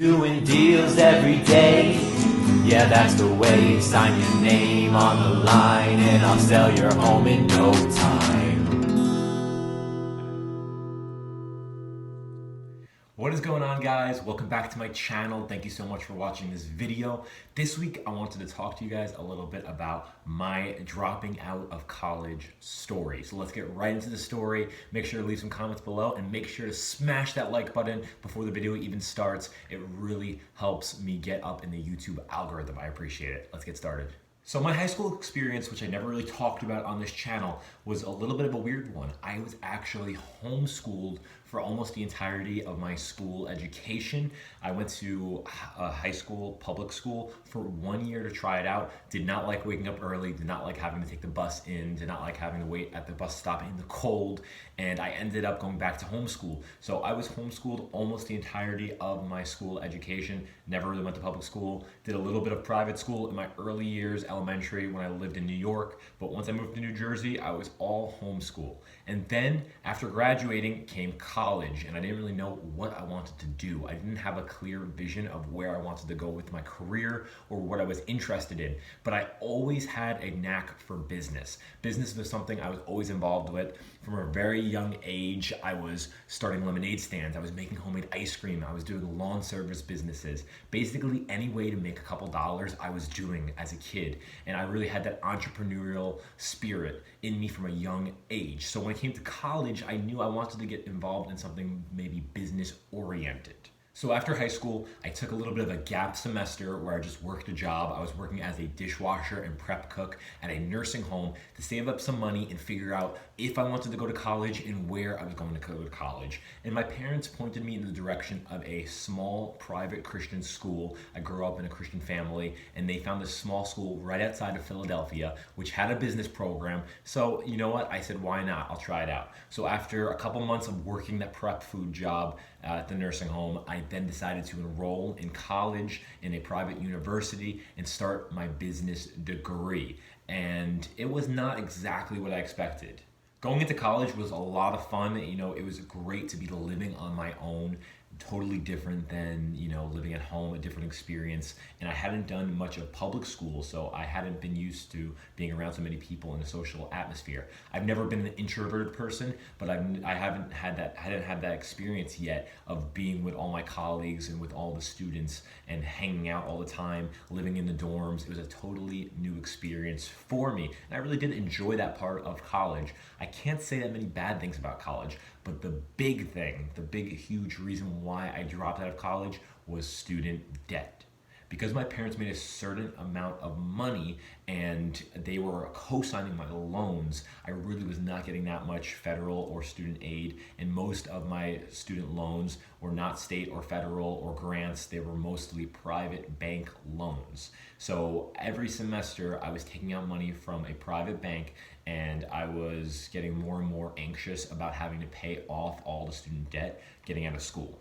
Doing deals every day, yeah, that's the way. Sign your name on the line and I'll sell your home in no time. What is going on, guys? Welcome back to my channel. Thank you so much for watching this video. This week I wanted to talk to you guys a little bit about my dropping out of college story. So let's get right into the story. Make sure to leave some comments below and make sure to smash that like button before the video even starts. It really helps me get up in the YouTube algorithm. I appreciate it. Let's get started. So my high school experience, which I never really talked about on this channel, was a little bit of a weird one. I was actually homeschooled for almost the entirety of my school education. I went to a high school, public school, for 1 year to try it out. Did not like waking up early, did not like having to take the bus in, did not like having to wait at the bus stop in the cold, and I ended up going back to homeschool. So I was homeschooled almost the entirety of my school education, never really went to public school, did a little bit of private school in my early years, elementary, when I lived in New York, but once I moved to New Jersey, I was all homeschool. And then after graduating came college, and I didn't really know what I wanted to do. I didn't have a clear vision of where I wanted to go with my career or what I was interested in, but I always had a knack for business. Business was something I was always involved with. From a very young age, I was starting lemonade stands, I was making homemade ice cream, I was doing lawn service businesses. Basically any way to make a couple dollars I was doing as a kid, and I really had that entrepreneurial spirit in me from a young age. So when I came to college, I knew I wanted to get involved in something maybe business oriented. So after high school, I took a little bit of a gap semester where I just worked a job. I was working as a dishwasher and prep cook at a nursing home to save up some money and figure out if I wanted to go to college and where I was going to go to college. And my parents pointed me in the direction of a small private Christian school. I grew up in a Christian family, and they found this small school right outside of Philadelphia, which had a business program. So you know what? I said, why not? I'll try it out. So after a couple months of working that prep food job at the nursing home, I then decided to enroll in college in a private university and start my business degree. And it was not exactly what I expected. Going into college was a lot of fun. You know, it was great to be living on my own, totally different than, you know, living at home, a different experience. And I hadn't done much of public school, so I hadn't been used to being around so many people in a social atmosphere. I've never been an introverted person, but I hadn't had that experience yet of being with all my colleagues and with all the students and hanging out all the time, living in the dorms. It was a totally new experience for me. And I really did enjoy that part of college. I can't say that many bad things about college, but the big thing, the big, huge reason why I dropped out of college was student debt. Because my parents made a certain amount of money and they were co-signing my loans, I really was not getting that much federal or student aid, and most of my student loans were not state or federal or grants. They were mostly private bank loans. So every semester I was taking out money from a private bank, and I was getting more and more anxious about having to pay off all the student debt getting out of school.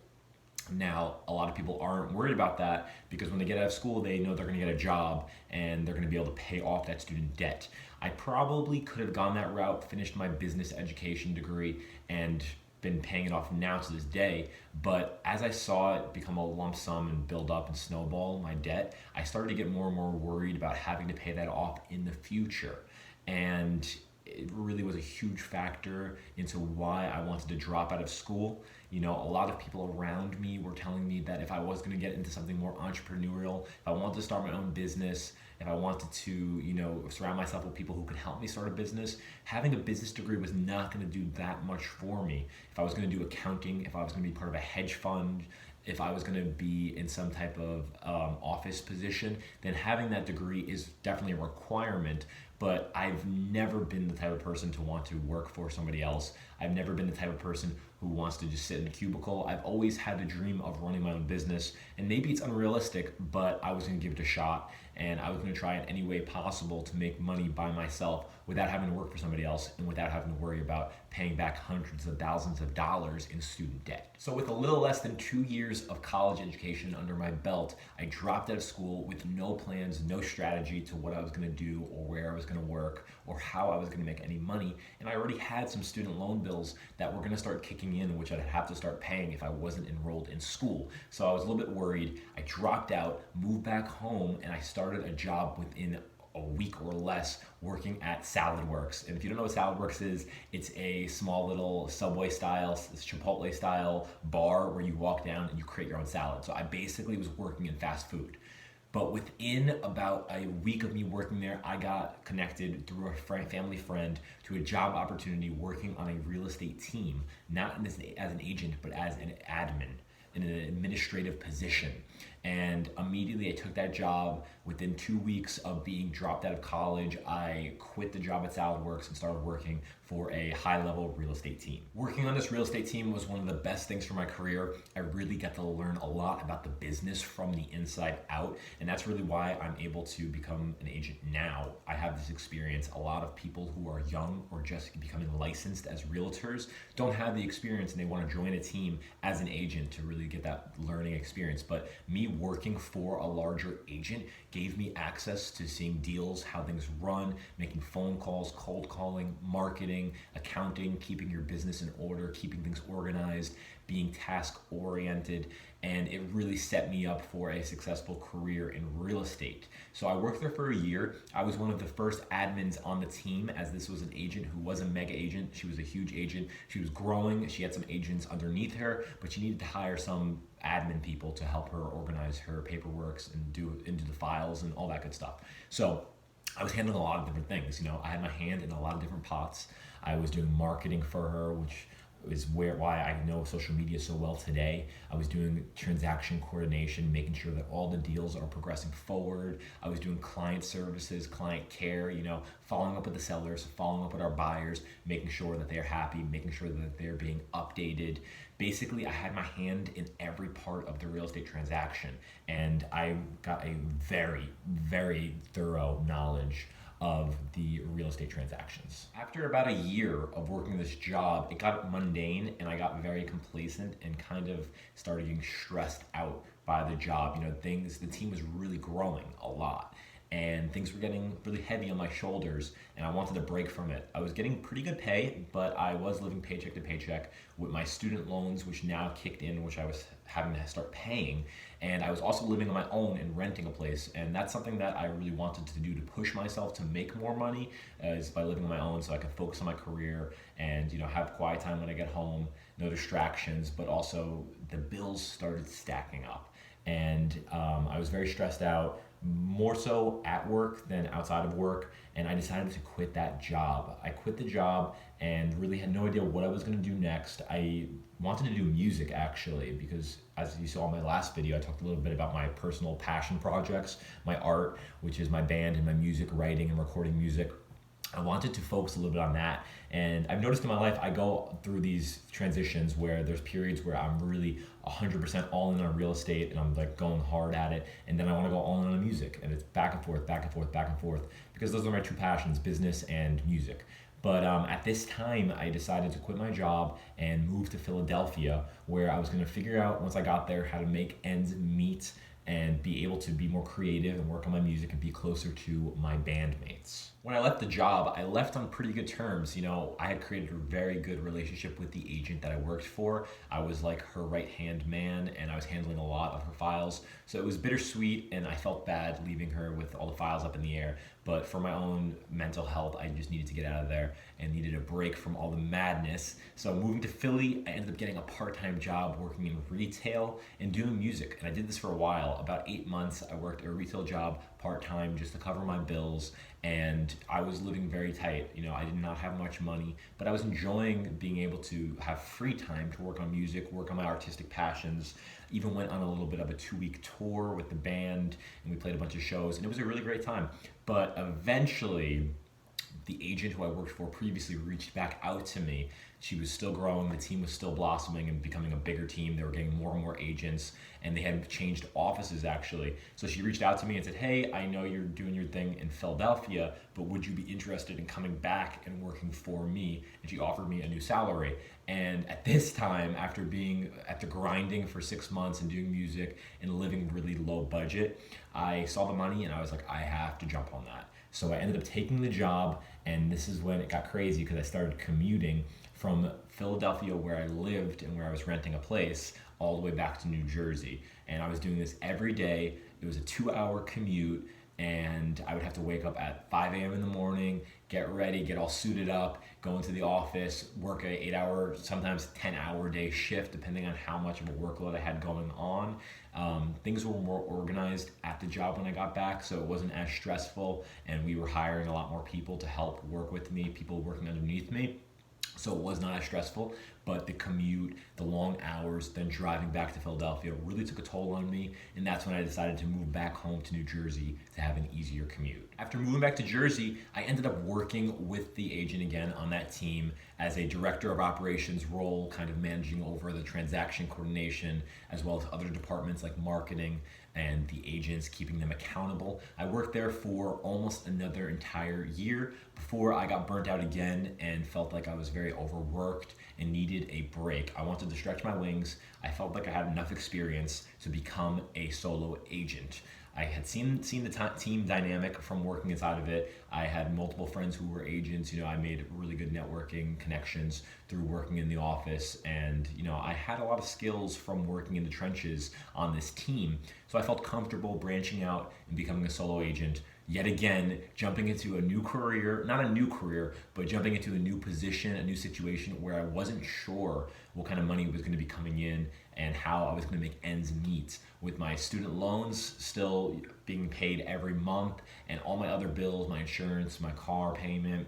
Now, a lot of people aren't worried about that because when they get out of school, they know they're going to get a job and they're going to be able to pay off that student debt. I probably could have gone that route, finished my business education degree, and been paying it off now to this day. But as I saw it become a lump sum and build up and snowball my debt, I started to get more and more worried about having to pay that off in the future. And it really was a huge factor into why I wanted to drop out of school. You know, a lot of people around me were telling me that if I was going to get into something more entrepreneurial, if I wanted to start my own business, if I wanted to, you know, surround myself with people who could help me start a business, having a business degree was not going to do that much for me. If I was going to do accounting, if I was going to be part of a hedge fund, if I was going to be in some type of office position, then having that degree is definitely a requirement. But I've never been the type of person to want to work for somebody else. I've never been the type of person who wants to just sit in a cubicle. I've always had the dream of running my own business, and maybe it's unrealistic, but I was going to give it a shot, and I was going to try it any way possible to make money by myself without having to work for somebody else and without having to worry about paying back hundreds of thousands of dollars in student debt. So with a little less than 2 years of college education under my belt, I dropped out of school with no plans, no strategy to what I was going to do or where I was going to work or how I was going to make any money. And I already had some student loan bills that were going to start kicking kicking in, which I'd have to start paying if I wasn't enrolled in school. So I was a little bit worried. I dropped out, moved back home, and I started a job within a week or less working at Salad Works. And if you don't know what Salad Works is, it's a small little Subway style, Chipotle style bar where you walk down and you create your own salad. So I basically was working in fast food. But within about a week of me working there, I got connected through a family friend to a job opportunity working on a real estate team, not as an agent, but as an admin in an administrative position. And immediately I took that job. Within 2 weeks of being dropped out of college, I quit the job at Salad Works and started working for a high-level real estate team. Working on this real estate team was one of the best things for my career. I really got to learn a lot about the business from the inside out, and that's really why I'm able to become an agent now. I have this experience. A lot of people who are young or just becoming licensed as realtors don't have the experience, and they want to join a team as an agent to really get that learning experience. But me working for a larger agent gave me access to seeing deals, how things run, making phone calls, cold calling, marketing, accounting, keeping your business in order, keeping things organized, being task oriented, and it really set me up for a successful career in real estate. So I worked there for a year. I was one of the first admins on the team, as this was an agent who was a mega agent. She was a huge agent. She was growing. She had some agents underneath her, but she needed to hire some admin people to help her organize her paperwork and do into the files and all that good stuff. So I was handling a lot of different things. I had my hand in a lot of different pots. I was doing marketing for her, which is why I know social media so well today. I was doing transaction coordination, making sure that all the deals are progressing forward. I was doing client services, client care, following up with the sellers, following up with our buyers, making sure that they're happy, making sure that they're being updated. Basically, I had my hand in every part of the real estate transaction, and I got a very, very thorough knowledge of the real estate transactions. After about a year of working this job, it got mundane and I got very complacent and kind of started getting stressed out by the job. The team was really growing a lot and things were getting really heavy on my shoulders and I wanted a break from it. I was getting pretty good pay, but I was living paycheck to paycheck with my student loans, which now kicked in, which I was having to start paying. And I was also living on my own and renting a place. And that's something that I really wanted to do to push myself to make more money, is by living on my own so I could focus on my career and have quiet time when I get home, no distractions, but also the bills started stacking up. And I was very stressed out, more so at work than outside of work, and I decided to quit that job. I quit the job and really had no idea what I was going to do next. I wanted to do music actually, because as you saw in my last video, I talked a little bit about my personal passion projects, my art, which is my band, and my music, writing and recording music. I wanted to focus a little bit on that. And I've noticed in my life, I go through these transitions where there's periods where I'm really 100% all in on real estate and I'm like going hard at it. And then I want to go all in on music. And it's back and forth, back and forth, back and forth, because those are my two passions, business and music. But at this time, I decided to quit my job and move to Philadelphia, where I was going to figure out, once I got there, how to make ends meet and be able to be more creative and work on my music and be closer to my bandmates. When I left the job, I left on pretty good terms. I had created a very good relationship with the agent that I worked for. I was like her right-hand man, and I was handling a lot of her files. So it was bittersweet, and I felt bad leaving her with all the files up in the air. But for my own mental health, I just needed to get out of there and needed a break from all the madness. So moving to Philly, I ended up getting a part-time job working in retail and doing music. And I did this for a while. About 8 months, I worked a retail job part-time just to cover my bills, and I was living very tight. I did not have much money, but I was enjoying being able to have free time to work on music, work on my artistic passions. Even went on a little bit of a 2-week tour with the band, and we played a bunch of shows, and it was a really great time. But eventually, the agent who I worked for previously reached back out to me. She was still growing, the team was still blossoming and becoming a bigger team. They were getting more and more agents, and they had changed offices actually. So she reached out to me and said, hey, I know you're doing your thing in Philadelphia, but would you be interested in coming back and working for me? And she offered me a new salary. And at this time, after grinding for 6 months and doing music and living really low budget, I saw the money and I was like, I have to jump on that. So I ended up taking the job, and this is when it got crazy because I started commuting from Philadelphia, where I lived and where I was renting a place, all the way back to New Jersey. And I was doing this every day. It was a 2-hour commute, and I would have to wake up at 5 a.m. in the morning, get ready, get all suited up, go into the office, work an 8-hour, sometimes 10-hour day shift, depending on how much of a workload I had going on. Things were more organized at the job when I got back, so it wasn't as stressful, and we were hiring a lot more people to help work with me, people working underneath me. So it was not as stressful, but the commute, the long hours, then driving back to Philadelphia really took a toll on me, and that's when I decided to move back home to New Jersey to have an easier commute. After moving back to Jersey, I ended up working with the agent again on that team as a director of operations role, kind of managing over the transaction coordination, as well as other departments like marketing and the agents, keeping them accountable. I worked there for almost another entire year before I got burnt out again and felt like I was very overworked and needed a break. I wanted to stretch my wings. I felt like I had enough experience to become a solo agent. I had seen the team dynamic from working inside of it. I had multiple friends who were agents. I made really good networking connections through working in the office, and I had a lot of skills from working in the trenches on this team. So I felt comfortable branching out and becoming a solo agent. Yet again, jumping into a new career, not a new career, but jumping into a new position, a new situation where I wasn't sure what kind of money was going to be coming in and how I was going to make ends meet with my student loans still being paid every month and all my other bills, my insurance, my car payment,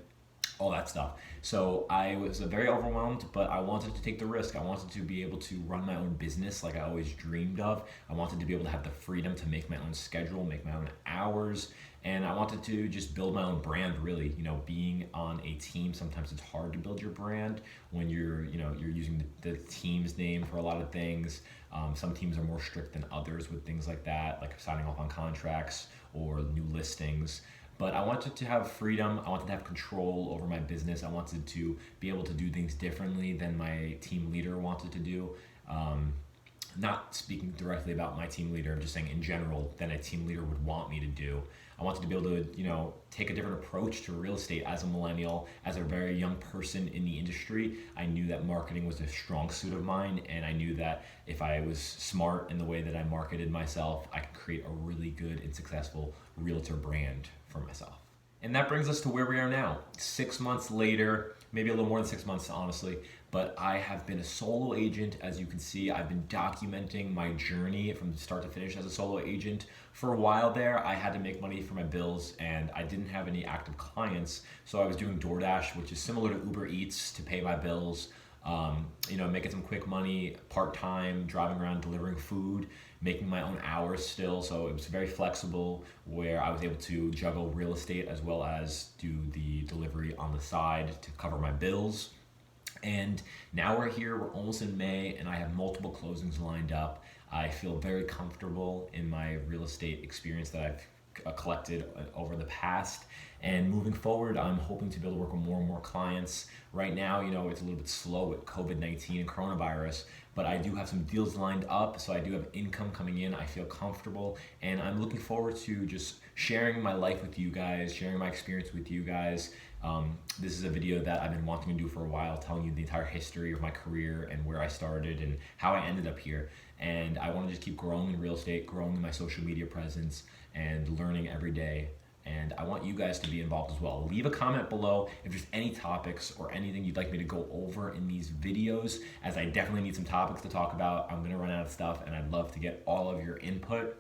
all that stuff. So I was very overwhelmed, but I wanted to take the risk. I wanted to be able to run my own business like I always dreamed of. I wanted to be able to have the freedom to make my own schedule, make my own hours, and I wanted to just build my own brand, really. Being on a team, sometimes it's hard to build your brand when you're using the team's name for a lot of things. Some teams are more strict than others with things like that, like signing off on contracts or new listings. But I wanted to have freedom. I wanted to have control over my business. I wanted to be able to do things differently than my team leader wanted to do. Not speaking directly about my team leader, I'm just saying in general than a team leader would want me to do. I wanted to be able to, take a different approach to real estate as a millennial, as a very young person in the industry. I knew that marketing was a strong suit of mine, and I knew that if I was smart in the way that I marketed myself, I could create a really good and successful realtor brand for myself. And that brings us to where we are now. 6 months later, maybe a little more than 6 months, honestly, but I have been a solo agent. As you can see, I've been documenting my journey from start to finish as a solo agent. For a while there, I had to make money for my bills, and I didn't have any active clients, so I was doing DoorDash, which is similar to Uber Eats, to pay my bills. Making some quick money, part-time, driving around, delivering food, making my own hours still. So it was very flexible, where I was able to juggle real estate as well as do the delivery on the side to cover my bills. And now we're here, we're almost in May, and I have multiple closings lined up. I feel very comfortable in my real estate experience that I've collected over the past. And moving forward, I'm hoping to be able to work with more and more clients. Right now, it's a little bit slow with COVID-19 and coronavirus, but I do have some deals lined up, so I do have income coming in. I feel comfortable, and I'm looking forward to just sharing my life with you guys, sharing my experience with you guys. This is a video that I've been wanting to do for a while, telling you the entire history of my career and where I started and how I ended up here. And I want to just keep growing in real estate, growing in my social media presence, and learning every day. And I want you guys to be involved as well. Leave a comment below if there's any topics or anything you'd like me to go over in these videos, as I definitely need some topics to talk about. I'm gonna run out of stuff, and I'd love to get all of your input.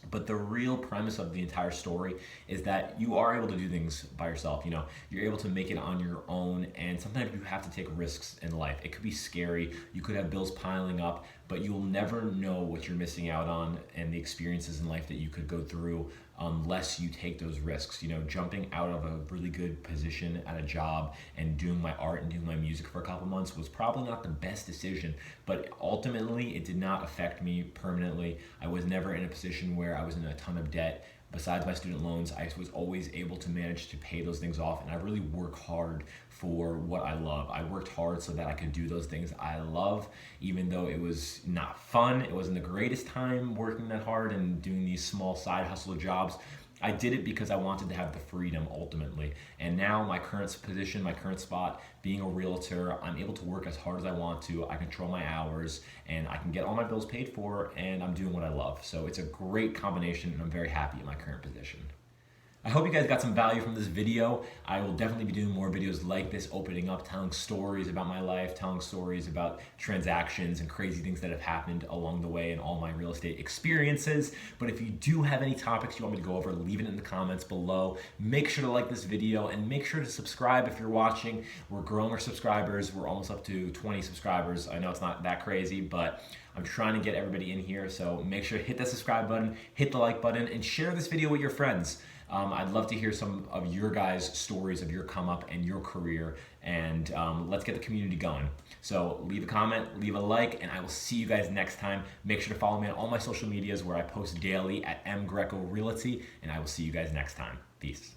But the real premise of the entire story is that you are able to do things by yourself. You're able to make it on your own, and sometimes you have to take risks in life. It could be scary. You could have bills piling up, but you'll never know what you're missing out on and the experiences in life that you could go through unless you take those risks. Jumping out of a really good position at a job and doing my art and doing my music for a couple months was probably not the best decision, but ultimately it did not affect me permanently. I was never in a position where I was in a ton of debt. Besides my student loans, I was always able to manage to pay those things off, and I really work hard for what I love. I worked hard so that I could do those things I love, even though it was not fun. It wasn't the greatest time working that hard and doing these small side hustle jobs. I did it because I wanted to have the freedom ultimately. And now my current position, my current spot, being a realtor, I'm able to work as hard as I want to. I control my hours and I can get all my bills paid for, and I'm doing what I love. So it's a great combination and I'm very happy in my current position. I hope you guys got some value from this video. I will definitely be doing more videos like this, opening up, telling stories about my life, telling stories about transactions and crazy things that have happened along the way in all my real estate experiences. But if you do have any topics you want me to go over, leave it in the comments below. Make sure to like this video and make sure to subscribe if you're watching. We're growing our subscribers. We're almost up to 20 subscribers. I know it's not that crazy, but I'm trying to get everybody in here. So make sure to hit that subscribe button, hit the like button, and share this video with your friends. I'd love to hear some of your guys' stories of your come up and your career, and let's get the community going. So leave a comment, leave a like, and I will see you guys next time. Make sure to follow me on all my social medias where I post daily at mgrecorealty, and I will see you guys next time. Peace.